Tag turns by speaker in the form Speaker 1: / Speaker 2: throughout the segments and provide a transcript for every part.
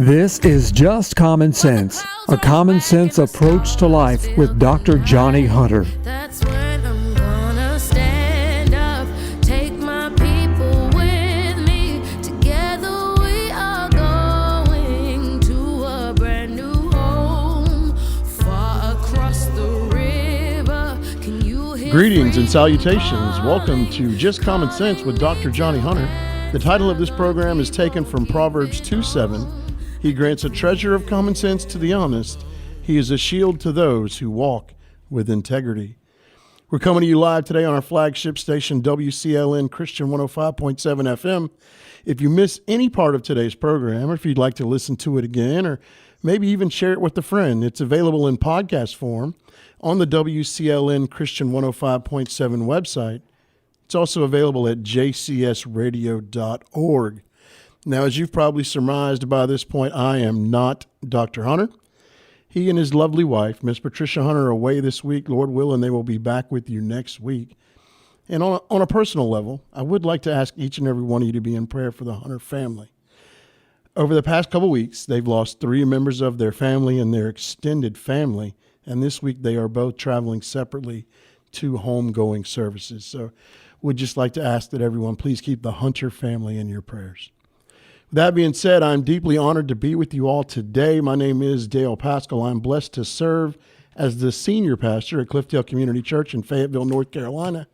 Speaker 1: This is Just Common Sense, a common sense approach to life with Dr. Johnny Hunter.
Speaker 2: That's when I'm gonna stand up, take my people with me. Together we are going to a brand new home, far across the river. Can you hear?
Speaker 3: Greetings and salutations. Welcome to Just Common Sense with Dr. Johnny Hunter. The title of this program is taken from Proverbs 2:7. He grants a treasure of common sense to the honest. He is a shield to those who walk with integrity. We're coming to you live today on our flagship station, WCLN Christian 105.7 FM. If you miss any part of today's program, or if you'd like to listen to it again, or maybe even share it with a friend, it's available in podcast form on the WCLN Christian 105.7 website. It's also available at jcsradio.org. Now, as you've probably surmised by this point, I am not Dr. Hunter. He and his lovely wife, Miss Patricia Hunter, are away this week, Lord willing. They will be back with you next week. And on a personal level, I would like to ask each and every one of you to be in prayer for the Hunter family. Over the past couple weeks, they've lost 3 members of their family and their extended family, and this week they are both traveling separately to homegoing services. So would just like to ask that everyone please keep the Hunter family in your prayers. That being said, I'm deeply honored to be with you all today. My name is Dale Pascal. I'm blessed to serve as the senior pastor at Cliffdale Community Church in Fayetteville, North Carolina,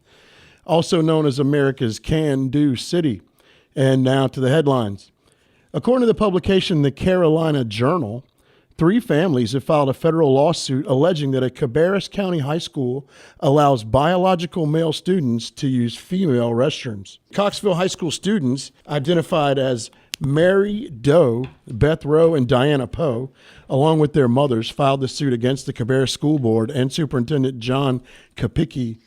Speaker 3: also known as America's Can-Do City. And now to the headlines. According to the publication The Carolina Journal, 3 families have filed a federal lawsuit alleging that a Cabarrus County high school allows biological male students to use female restrooms. Coxville High School students, identified as Mary Doe, Beth Rowe, and Diana Poe, along with their mothers, filed the suit against the Cabarrus School Board and Superintendent John Kapicki.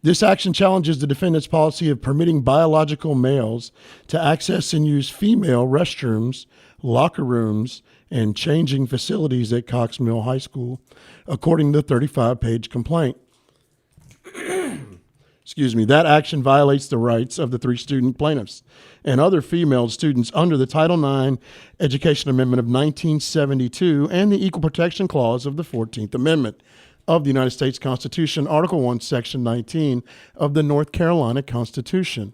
Speaker 3: This action challenges the defendant's policy of permitting biological males to access and use female restrooms, locker rooms, and changing facilities at Cox Mill High School, according to the 35-page complaint. That action violates the rights of the 3 student plaintiffs and other female students under the Title IX Education Amendment of 1972 and the Equal Protection Clause of the 14th Amendment of the United States Constitution, Article 1, Section 19 of the North Carolina Constitution.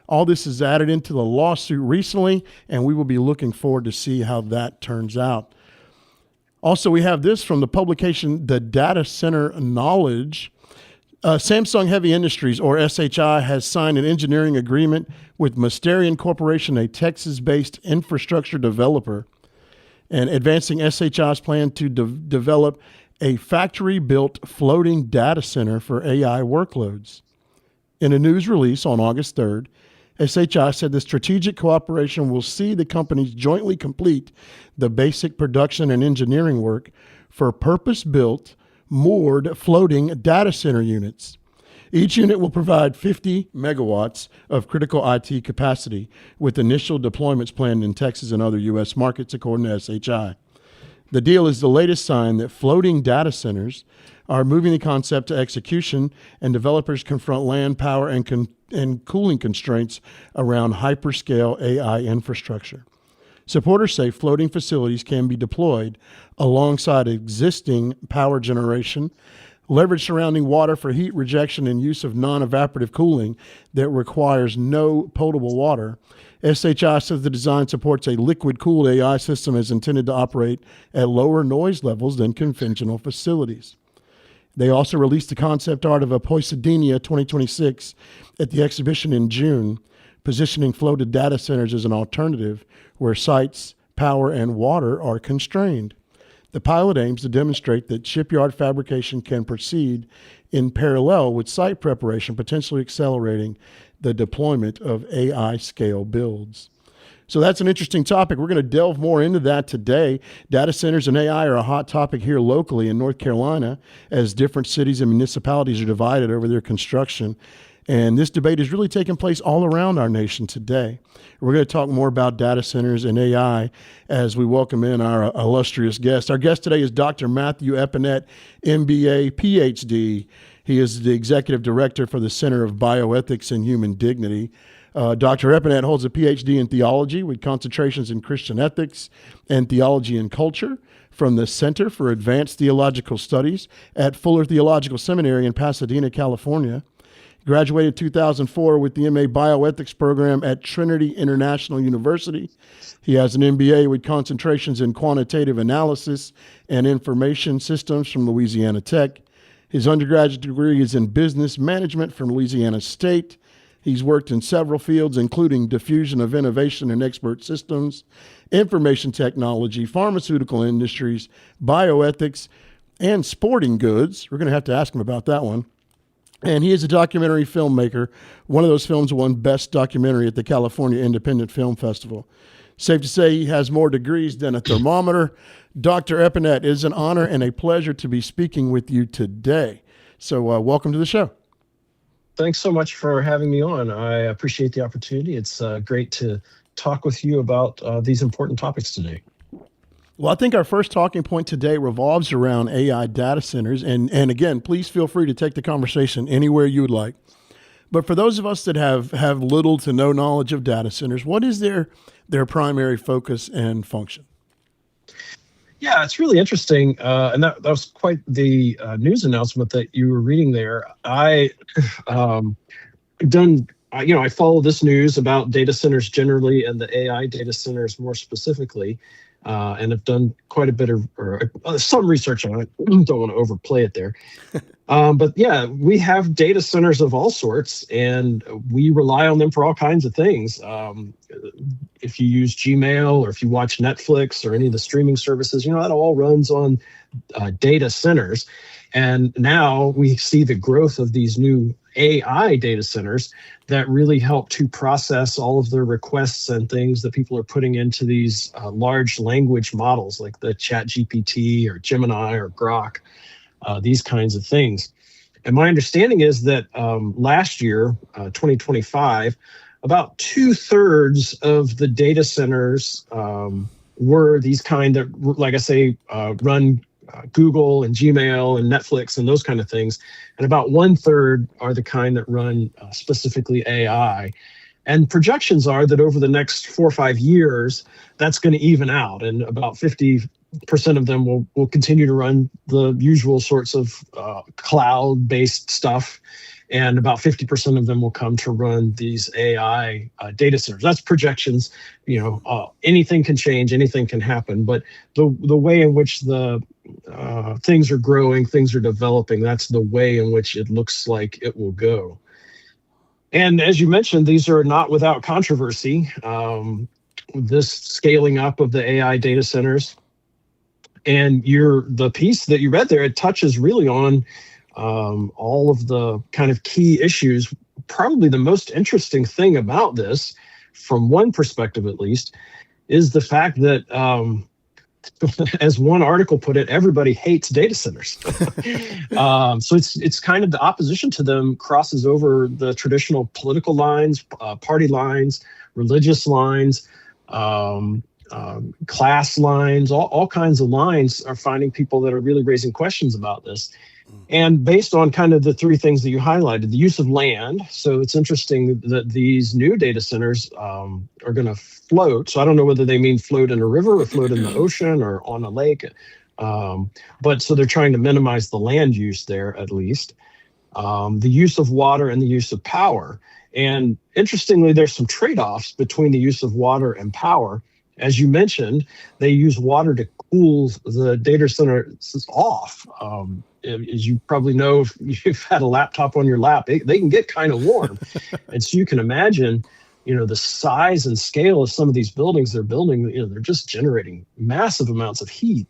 Speaker 3: All this is added into the lawsuit recently, and we will be looking forward to see how that turns out. Also, we have this from the publication The Data Center Knowledge. Samsung Heavy Industries, or SHI, has signed an engineering agreement with Mysterian Corporation, a Texas-based infrastructure developer, and advancing SHI's plan to develop a factory-built floating data center for AI workloads. In a news release on August 3rd, SHI said the strategic cooperation will see the companies jointly complete the basic production and engineering work for purpose-built moored floating data center units. Each unit will provide 50 megawatts of critical IT capacity, with initial deployments planned in Texas and other U.S. markets, according to SHI. The deal is the latest sign that floating data centers are moving the concept to execution, and developers confront land, power, and cooling constraints around hyperscale AI infrastructure. Supporters say floating facilities can be deployed alongside existing power generation, leverage surrounding water for heat rejection and use of non-evaporative cooling that requires no potable water. SHI says the design supports a liquid-cooled AI system as intended to operate at lower noise levels than conventional facilities. They also released the concept art of a Poisidenia 2026 at the exhibition in June, positioning floated data centers as an alternative where sites, power, and water are constrained. The pilot aims to demonstrate that shipyard fabrication can proceed in parallel with site preparation, potentially accelerating the deployment of AI-scale builds. So that's an interesting topic. We're going to delve more into that today. Data centers and AI are a hot topic here locally in North Carolina, as different cities and municipalities are divided over their construction. And this debate is really taking place all around our nation today. We're going to talk more about data centers and AI as we welcome in our illustrious guest. Our guest today is Dr. Matthew Eppinette, MBA, PhD. He is the Executive Director for the Center of Bioethics and Human Dignity. Dr. Eppinette holds a PhD in theology with concentrations in Christian ethics and theology and culture from the Center for Advanced Theological Studies at Fuller Theological Seminary in Pasadena, California. Graduated 2004 with the MA Bioethics program at Trinity International University. He has an MBA with concentrations in quantitative analysis and information systems from Louisiana Tech. His undergraduate degree is in business management from Louisiana State. He's worked in several fields, including diffusion of innovation and expert systems, information technology, pharmaceutical industries, bioethics, and sporting goods. We're going to have to ask him about that one. And he is a documentary filmmaker. One of those films won Best Documentary at the California Independent Film Festival. Safe to say he has more degrees than a thermometer. Dr. Eppinette, it is an honor and a pleasure to be speaking with you today. So welcome to the show.
Speaker 4: Thanks so much for having me on. I appreciate the opportunity. It's great to talk with you about these important topics today.
Speaker 3: Well, I think our first talking point today revolves around AI data centers. And again, please feel free to take the conversation anywhere you would like. But for those of us that have little to no knowledge of data centers, what is their primary focus and function?
Speaker 4: Yeah, it's really interesting. And that was quite the news announcement that you were reading there. I follow this news about data centers generally and the AI data centers more specifically. And have done quite a bit of some research on it. Don't want to overplay it there. But yeah, we have data centers of all sorts, and we rely on them for all kinds of things. If you use Gmail or if you watch Netflix or any of the streaming services, that all runs on data centers. And now we see the growth of these new AI data centers that really help to process all of the requests and things that people are putting into these large language models like the ChatGPT or Gemini or Grok, these kinds of things. And my understanding is that last year, 2025, about 2/3 of the data centers were these kind that, like I say, run Google and Gmail and Netflix and those kind of things. And about 1/3 are the kind that run specifically AI. And projections are that over the next 4 or 5 years, that's going to even out. And about 50% of them will continue to run the usual sorts of cloud-based stuff. And about 50% of them will come to run these AI data centers. That's projections. Anything can change, anything can happen. But the way in which the things are growing, things are developing, that's the way in which it looks like it will go. And as you mentioned, these are not without controversy. This scaling up of the AI data centers. And the piece that you read there, it touches really on all of the kind of key issues. Probably the most interesting thing about this, from one perspective at least, is the fact that, as one article put it, everybody hates data centers. So it's kind of the opposition to them crosses over the traditional political lines, party lines, religious lines, class lines, all kinds of lines are finding people that are really raising questions about this. And based on kind of the three things that you highlighted, the use of land. So it's interesting that these new data centers are going to float. So I don't know whether they mean float in a river or float in the ocean or on a lake. But so they're trying to minimize the land use there at least. The use of water and the use of power. And interestingly, there's some trade-offs between the use of water and power. As you mentioned, they use water to cool the data centers off. As you probably know, if you've had a laptop on your lap, they can get kind of warm. And so you can imagine, the size and scale of some of these buildings they're building, they're just generating massive amounts of heat.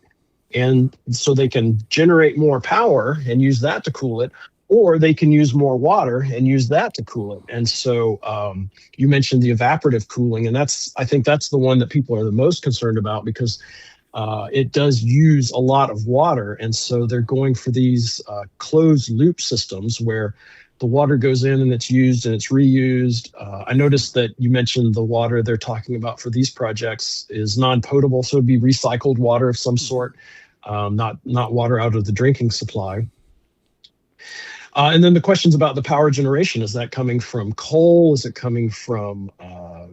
Speaker 4: And so they can generate more power and use that to cool it, or they can use more water and use that to cool it. And so you mentioned the evaporative cooling, and I think that's the one that people are the most concerned about because it does use a lot of water. And so they're going for these closed loop systems where the water goes in and it's used and it's reused. I noticed that you mentioned the water they're talking about for these projects is non-potable, so it'd be recycled water of some sort, not water out of the drinking supply. And then the questions about the power generation, is that coming from coal? Is it coming from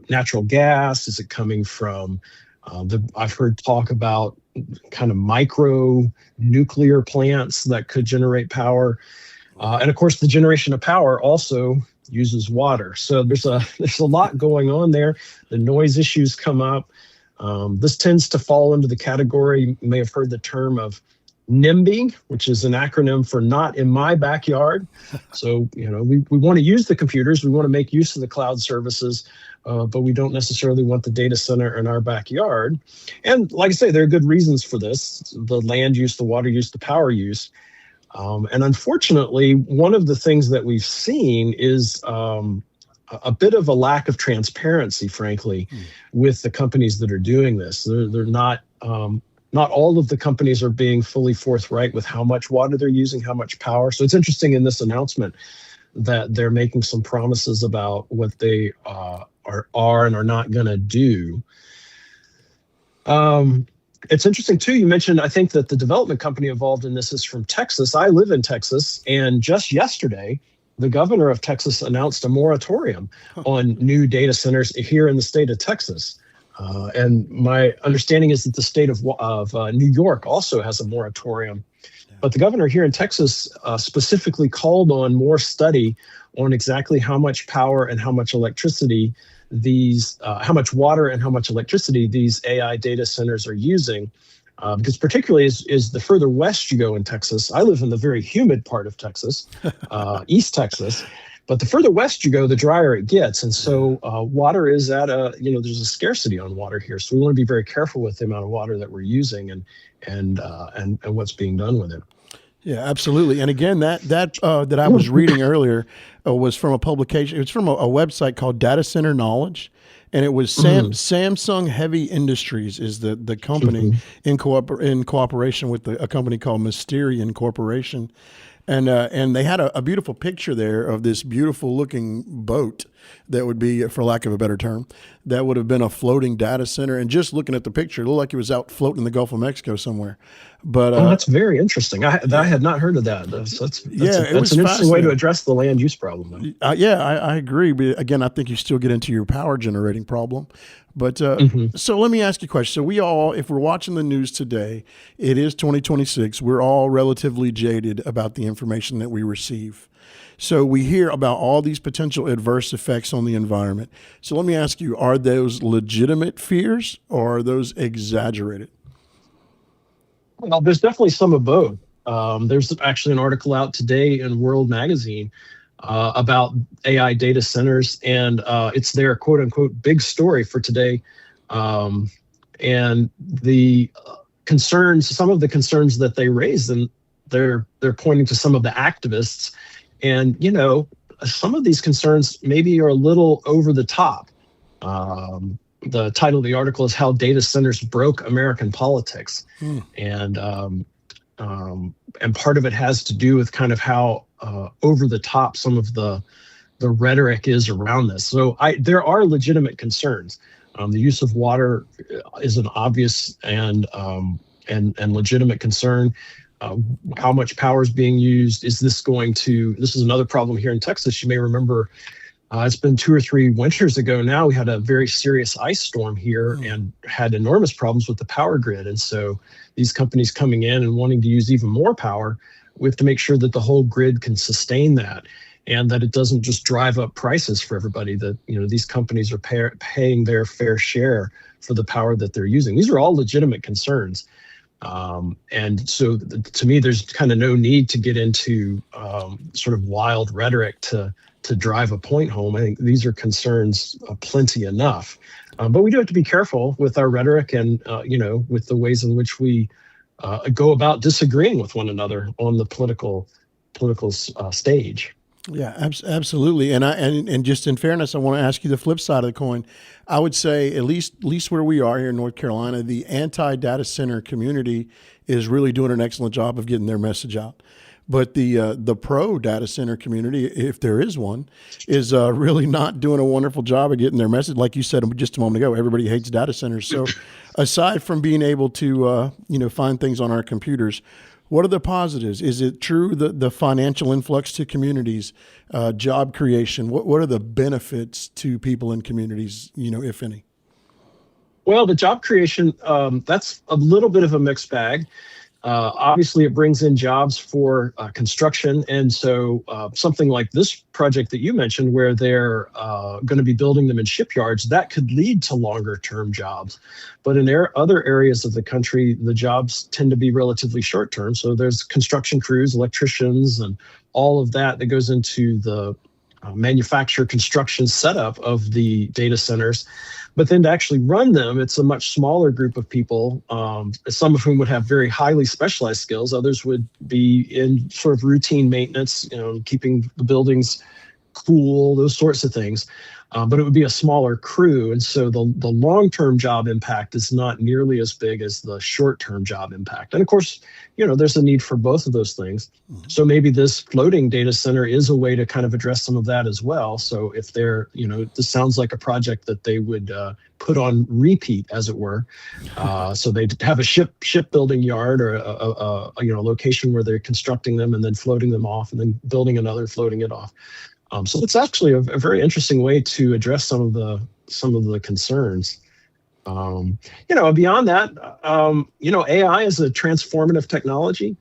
Speaker 4: natural gas? Is it coming from I've heard talk about kind of micro nuclear plants that could generate power. And of course, the generation of power also uses water. So there's a lot going on there. The noise issues come up. This tends to fall into the category, you may have heard the term of NIMBY, which is an acronym for not in my backyard. So, we want to use the computers, we want to make use of the cloud services, but we don't necessarily want the data center in our backyard. And like I say, there are good reasons for this: the land use, the water use, the power use. And unfortunately, one of the things that we've seen is a bit of a lack of transparency, frankly, with the companies that are doing this. They're not all of the companies are being fully forthright with how much water they're using, how much power. So it's interesting in this announcement that they're making some promises about what they are and are not going to do. It's interesting, too, you mentioned, I think, that the development company involved in this is from Texas. I live in Texas, and just yesterday, the governor of Texas announced a moratorium on new data centers here in the state of Texas. And my understanding is that the state of New York also has a moratorium. But the governor here in Texas specifically called on more study on exactly how much power and how much electricity how much water and how much electricity these AI data centers are using. Because particularly is the further west you go in Texas. I live in the very humid part of Texas, East Texas. But the further west you go, the drier it gets. And so water is at there's a scarcity on water here. So we want to be very careful with the amount of water that we're using and what's being done with it.
Speaker 3: Yeah, absolutely. And again, that I was reading earlier was from a publication. It's from a website called Data Center Knowledge. And it was Samsung Heavy Industries is the company in cooperation with a company called Mysterian Corporation. And they had a beautiful picture there of this beautiful looking boat that would be, for lack of a better term, that would have been a floating data center. And just looking at the picture, it looked like it was out floating in the Gulf of Mexico somewhere. But
Speaker 4: that's very interesting. I had not heard of that. That's an interesting way to address the land use problem.
Speaker 3: I agree. But again, I think you still get into your power generating problem. But so let me ask you a question. So we all, if we're watching the news today, it is 2026. We're all relatively jaded about the information that we receive. So we hear about all these potential adverse effects on the environment. So let me ask you, are those legitimate fears or are those exaggerated?
Speaker 4: Well, there's definitely some of both. There's actually an article out today in World Magazine about AI data centers, and it's their quote unquote big story for today. And the concerns, some of the concerns that they raised, and they're pointing to some of the activists, and some of these concerns maybe are a little over the top. The title of the article is "How Data Centers Broke American Politics," and part of it has to do with kind of how over the top some of the rhetoric is around this. So there are legitimate concerns. The use of water is an obvious and legitimate concern. How much power is being used? This is another problem here in Texas. You may remember it's been 2 or 3 winters ago now, we had a very serious ice storm here and had enormous problems with the power grid. And so these companies coming in and wanting to use even more power, we have to make sure that the whole grid can sustain that and that it doesn't just drive up prices for everybody, that these companies are paying their fair share for the power that they're using. These are all legitimate concerns. And so to me, there's kind of no need to get into sort of wild rhetoric to drive a point home. I think these are concerns plenty enough. But we do have to be careful with our rhetoric and, with the ways in which we go about disagreeing with one another on the political stage.
Speaker 3: Yeah, absolutely. And just in fairness, I want to ask you the flip side of the coin. I would say at least where we are here in North Carolina, the anti-data center community is really doing an excellent job of getting their message out. But the pro data center community, if there is one, is really not doing a wonderful job of getting their message. Like you said just a moment ago, everybody hates data centers. So aside from being able to find things on our computers, What are the positives? Is it true that the financial influx to communities, job creation? What are the benefits to people in communities, if any?
Speaker 4: Well, the job creation, that's a little bit of a mixed bag. Obviously, it brings in jobs for construction. And so something like this project that you mentioned, where they're going to be building them in shipyards, that could lead to longer term jobs. But in other areas of the country, the jobs tend to be relatively short term. So there's construction crews, electricians, and all of that goes into the manufacture construction setup of the data centers. But then to actually run them, it's a much smaller group of people, some of whom would have very highly specialized skills. Others would be in sort of routine maintenance, keeping the buildings cool, those sorts of things. But it would be a smaller crew. And so the long-term job impact is not nearly as big as the short-term job impact. And of course, there's a need for both of those things. Mm-hmm. So maybe this floating data center is a way to kind of address some of that as well. So if they're, this sounds like a project that they would put on repeat, as it were. So they'd have a shipbuilding yard or a location where they're constructing them and then floating them off and then building another, floating it off. So it's actually a very interesting way to address some of the concerns. Beyond that, AI is a transformative technology.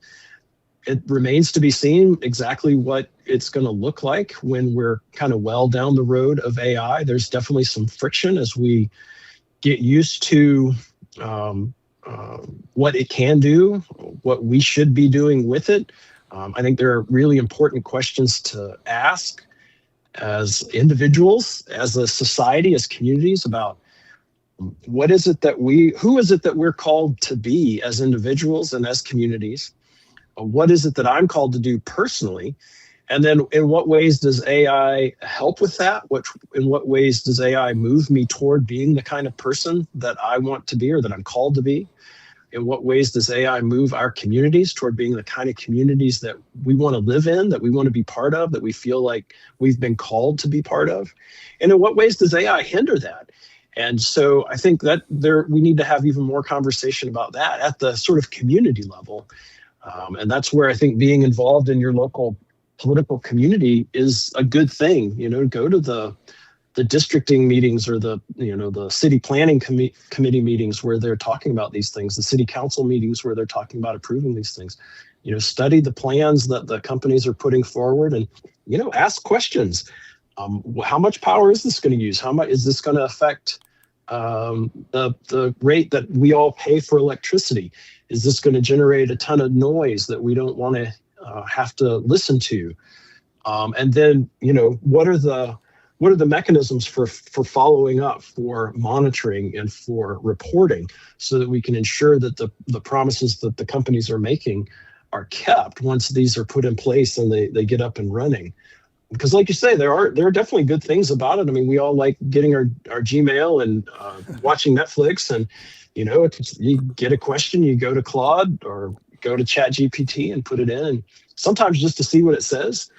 Speaker 4: It remains to be seen exactly what it's going to look like when we're kind of well down the road of AI. There's definitely some friction as we get used to what it can do, what we should be doing with it. I think there are really important questions to ask as individuals, as a society, as communities, about who is it that we're called to be as individuals and as communities? What is it that I'm called to do personally? And then in what ways does AI help with that? In what ways does AI move me toward being the kind of person that I want to be or that I'm called to be? In what ways does AI move our communities toward being the kind of communities that we want to live in, that we want to be part of, that we feel like we've been called to be part of? And in what ways does AI hinder that? And so I think that we need to have even more conversation about that at the sort of community level. And that's where I think being involved in your local political community is a good thing. Go to the districting meetings or the city planning committee meetings where they're talking about these things, the city council meetings where they're talking about approving these things. Study the plans that the companies are putting forward and, ask questions. How much power is this going to use? How much is this going to affect the rate that we all pay for electricity? Is this going to generate a ton of noise that we don't want to have to listen to? And then, what are the mechanisms for following up, for monitoring, and for reporting so that we can ensure that the promises that the companies are making are kept once these are put in place and they get up and running? Because like you say, there are definitely good things about it. I mean, we all like getting our Gmail and watching Netflix, and you get a question, you go to Claude or go to ChatGPT and put it in, and sometimes just to see what it says.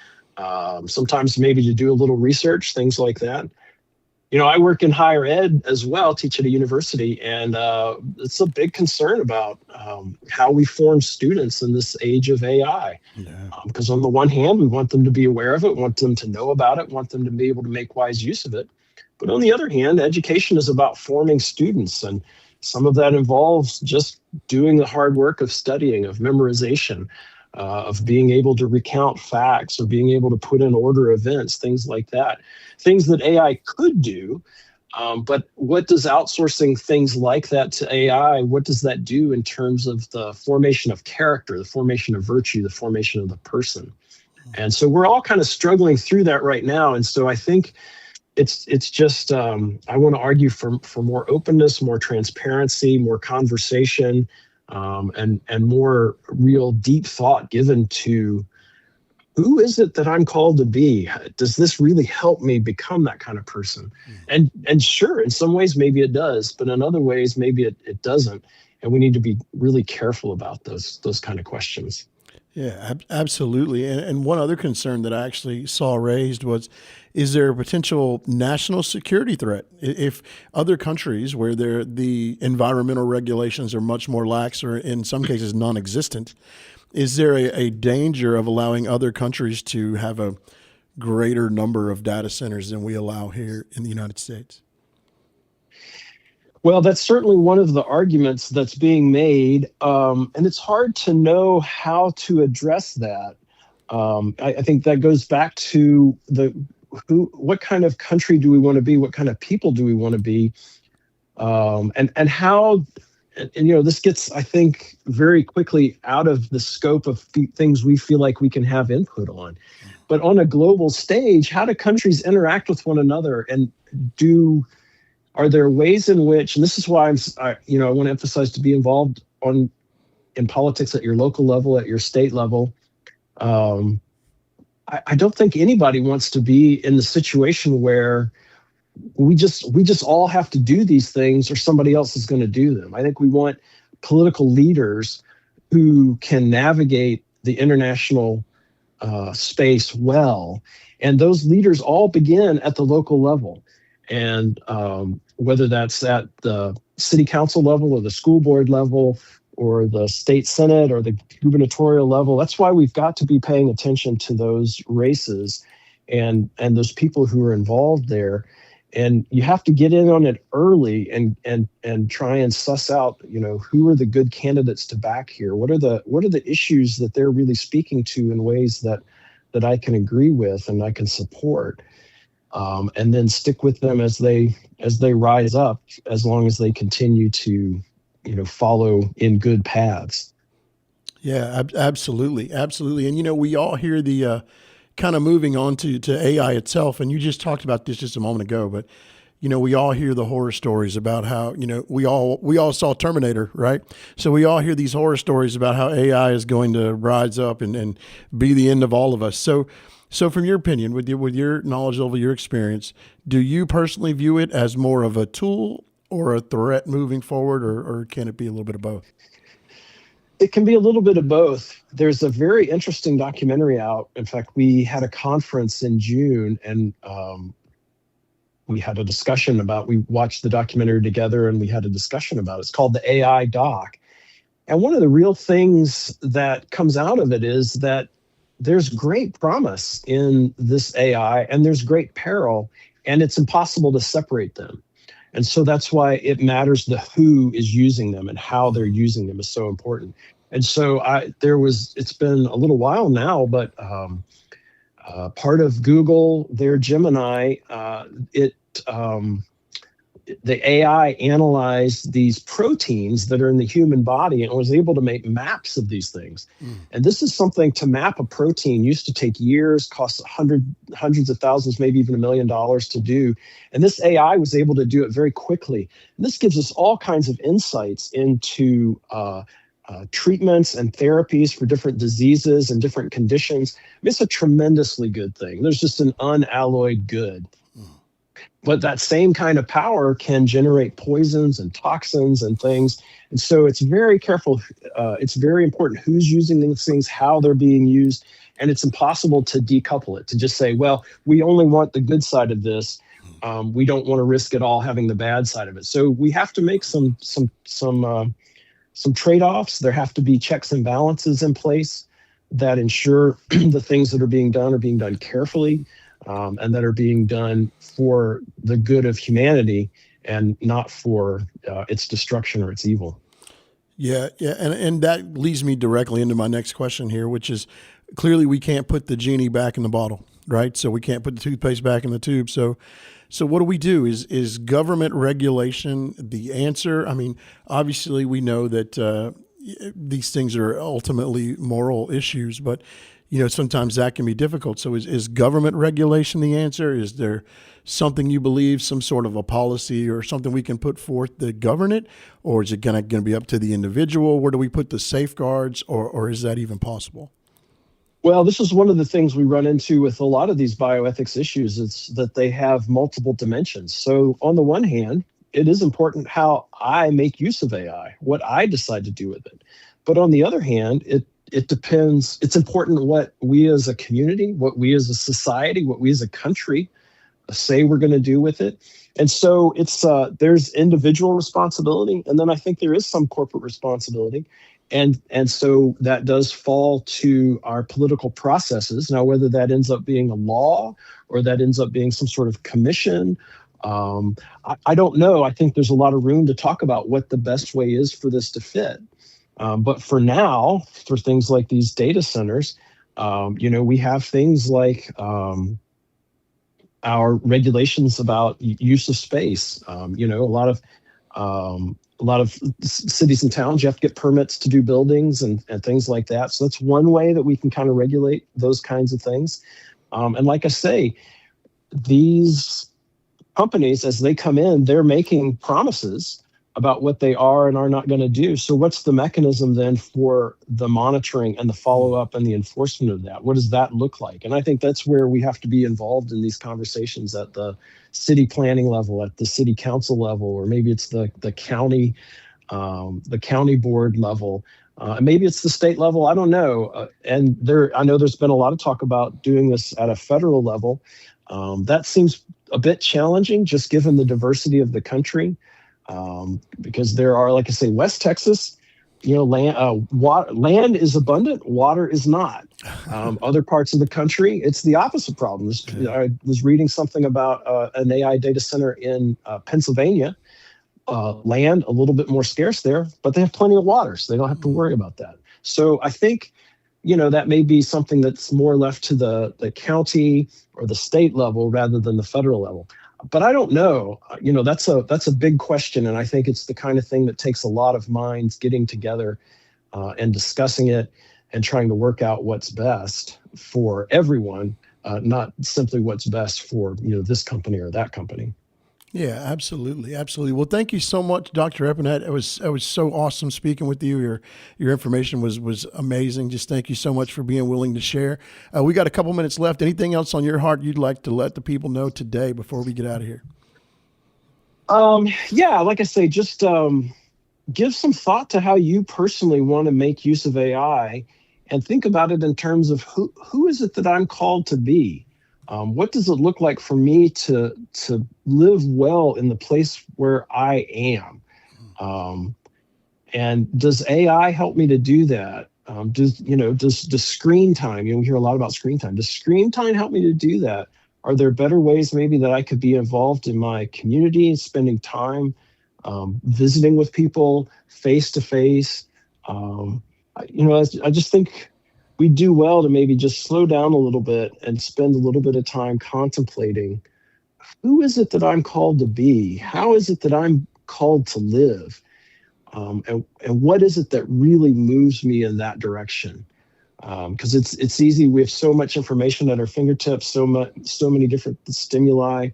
Speaker 4: Sometimes maybe to do a little research, things like that. I work in higher ed as well, teach at a university, and it's a big concern about how we form students in this age of AI. Because on the one hand, we want them to be aware of it, want them to know about it, want them to be able to make wise use of it. But on the other hand, education is about forming students, and some of that involves just doing the hard work of studying, of memorization, of being able to recount facts or being able to put in order events, things like that. Things that AI could do, but what does outsourcing things like that to AI, what does that do in terms of the formation of character, the formation of virtue, the formation of the person? And so we're all kind of struggling through that right now. And so I think it's just, I want to argue for more openness, more transparency, more conversation, and more real deep thought given to who is it that I'm called to be? Does this really help me become that kind of person? And sure, in some ways, maybe it does, but in other ways, maybe it doesn't. And we need to be really careful about those kind of questions.
Speaker 3: Yeah, absolutely. And one other concern that I actually saw raised was, is there a potential national security threat? If other countries where the environmental regulations are much more lax or in some cases non-existent, is there a danger of allowing other countries to have a greater number of data centers than we allow here in the United States?
Speaker 4: Well, that's certainly one of the arguments that's being made, and it's hard to know how to address that. I think that goes back to what kind of country do we want to be? What kind of people do we want to be? And how, and this gets, I think, very quickly out of the scope of things we feel like we can have input on. But on a global stage, how do countries interact with one another, and are there ways in which, and this is why I want to emphasize to be involved in politics at your local level, at your state level. I don't think anybody wants to be in the situation where we just all have to do these things or somebody else is going to do them. I think we want political leaders who can navigate the international space well, and those leaders all begin at the local level. And whether that's at the city council level or the school board level or the state senate or the gubernatorial level, that's why we've got to be paying attention to those races and those people who are involved there. And you have to get in on it early and try and suss out, who are the good candidates to back here? What are the issues that they're really speaking to in ways that I can agree with and I can support? And then stick with them as they rise up, as long as they continue to, follow in good paths.
Speaker 3: Yeah, absolutely. And, we all hear the kind of moving on to AI itself. And you just talked about this just a moment ago, but, we all hear the horror stories about how, we all saw Terminator, right? So we all hear these horror stories about how AI is going to rise up and be the end of all of us. So from your opinion, with your knowledge level, your experience, do you personally view it as more of a tool or a threat moving forward, or can it be a little bit of both?
Speaker 4: It can be a little bit of both. There's a very interesting documentary out. In fact, we had a conference in June, and we had a discussion we watched the documentary together, and we had a discussion about it. It's called the AI Doc. And one of the real things that comes out of it is that there's great promise in this AI, and there's great peril, and it's impossible to separate them. And so that's why it matters who is using them and how they're using them is so important. And so it's been a little while now, but part of Google, their Gemini, the AI analyzed these proteins that are in the human body and was able to make maps of these things. And this is something, to map a protein used to take years, cost hundreds of thousands, maybe even $1 million to do. And this AI was able to do it very quickly. And this gives us all kinds of insights into treatments and therapies for different diseases and different conditions. It's a tremendously good thing. There's just an unalloyed good. But that same kind of power can generate poisons and toxins and things. And so it's very careful. It's very important who's using these things, how they're being used. And it's impossible to decouple it, to just say, well, we only want the good side of this. We don't want to risk at all having the bad side of it. So we have to make some trade-offs. There have to be checks and balances in place that ensure the things that are being done carefully. And that are being done for the good of humanity and not for its destruction or its evil.
Speaker 3: Yeah. And that leads me directly into my next question here, which is, clearly we can't put the genie back in the bottle, right? So we can't put the toothpaste back in the tube. So what do we do? Is government regulation the answer? I mean, obviously we know that these things are ultimately moral issues, but sometimes that can be difficult. So is government regulation the answer? Is there something you believe, some sort of a policy or something we can put forth to govern it? Or is it going to be up to the individual? Where do we put the safeguards, or is that even possible?
Speaker 4: Well, this is one of the things we run into with a lot of these bioethics issues. It's that they have multiple dimensions. So on the one hand, it is important how I make use of AI, what I decide to do with it. But on the other hand, it depends. It's important what we as a community, what we as a society, what we as a country say we're going to do with it. And so it's there's individual responsibility, and then I think there is some corporate responsibility. And so that does fall to our political processes. Now, whether that ends up being a law or that ends up being some sort of commission, I don't know. I think there's a lot of room to talk about what the best way is for this to fit. But for now, for things like these data centers, we have things like our regulations about use of space. A lot of cities and towns, you have to get permits to do buildings and things like that. So that's one way that we can kind of regulate those kinds of things. And like I say, these companies, as they come in, they're making promises about what they are and are not going to do. So what's the mechanism then for the monitoring and the follow-up and the enforcement of that? What does that look like? And I think that's where we have to be involved in these conversations at the city planning level, at the city council level, or maybe it's the county board level. Maybe it's the state level. I don't know. I know there's been a lot of talk about doing this at a federal level. That seems a bit challenging, just given the diversity of the country. Because there are, like I say, West Texas, land is abundant, water is not. Other parts of the country, it's the opposite problem. I was reading something about an AI data center in Pennsylvania. Land a little bit more scarce there, but they have plenty of water, so they don't have to worry about that. So I think, that may be something that's more left to the county or the state level rather than the federal level. But I don't know. That's a big question, and I think it's the kind of thing that takes a lot of minds getting together and discussing it and trying to work out what's best for everyone, not simply what's best for this company or that company.
Speaker 3: Yeah, absolutely. Absolutely. Well, thank you so much, Dr. Eppinette. It was so awesome speaking with you. Your information was amazing. Just thank you so much for being willing to share. We got a couple minutes left. Anything else on your heart you'd like to let the people know today before we get out of here?
Speaker 4: Yeah, like I say, just give some thought to how you personally want to make use of AI and think about it in terms of who is it that I'm called to be? What does it look like for me to live well in the place where I am? And does AI help me to do that? Does screen time, we hear a lot about screen time. Does screen time help me to do that? Are there better ways maybe that I could be involved in my community, spending time visiting with people face to face? I just think we do well to maybe just slow down a little bit and spend a little bit of time contemplating, who is it that I'm called to be? How is it that I'm called to live? And what is it that really moves me in that direction? Because it's easy. We have so much information at our fingertips, so many different stimuli.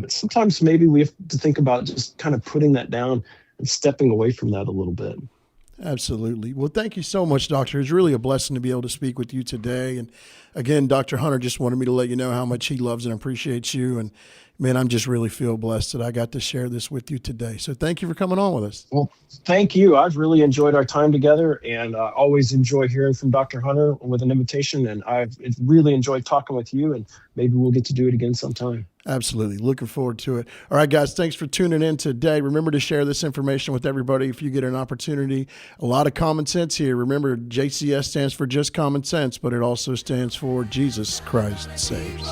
Speaker 4: Sometimes maybe we have to think about just kind of putting that down and stepping away from that a little bit.
Speaker 3: Absolutely. Well, thank you so much, Doctor. It's really a blessing to be able to speak with you today. And again, Dr. Hunter just wanted me to let you know how much he loves and appreciates you. And man, I'm just really feel blessed that I got to share this with you today. So thank you for coming on with us.
Speaker 4: Well, thank you. I've really enjoyed our time together, and always enjoy hearing from Dr. Hunter with an invitation. And I've really enjoyed talking with you, and maybe we'll get to do it again sometime.
Speaker 3: Absolutely. Looking forward to it. All right, guys, thanks for tuning in today. Remember to share this information with everybody if you get an opportunity. A lot of common sense here. Remember, JCS stands for Just Common Sense, but it also stands for Jesus Christ Saves.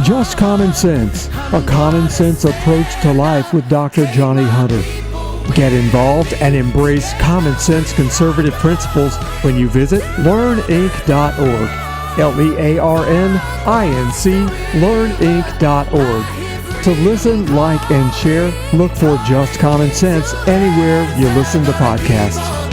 Speaker 1: Just Common Sense, a common sense approach to life with Dr. Johnny Hunter. Get involved and embrace common sense conservative principles when you visit learninc.org. LEARNINC, learninc.org. To listen, like, and share, look for Just Common Sense anywhere you listen to podcasts.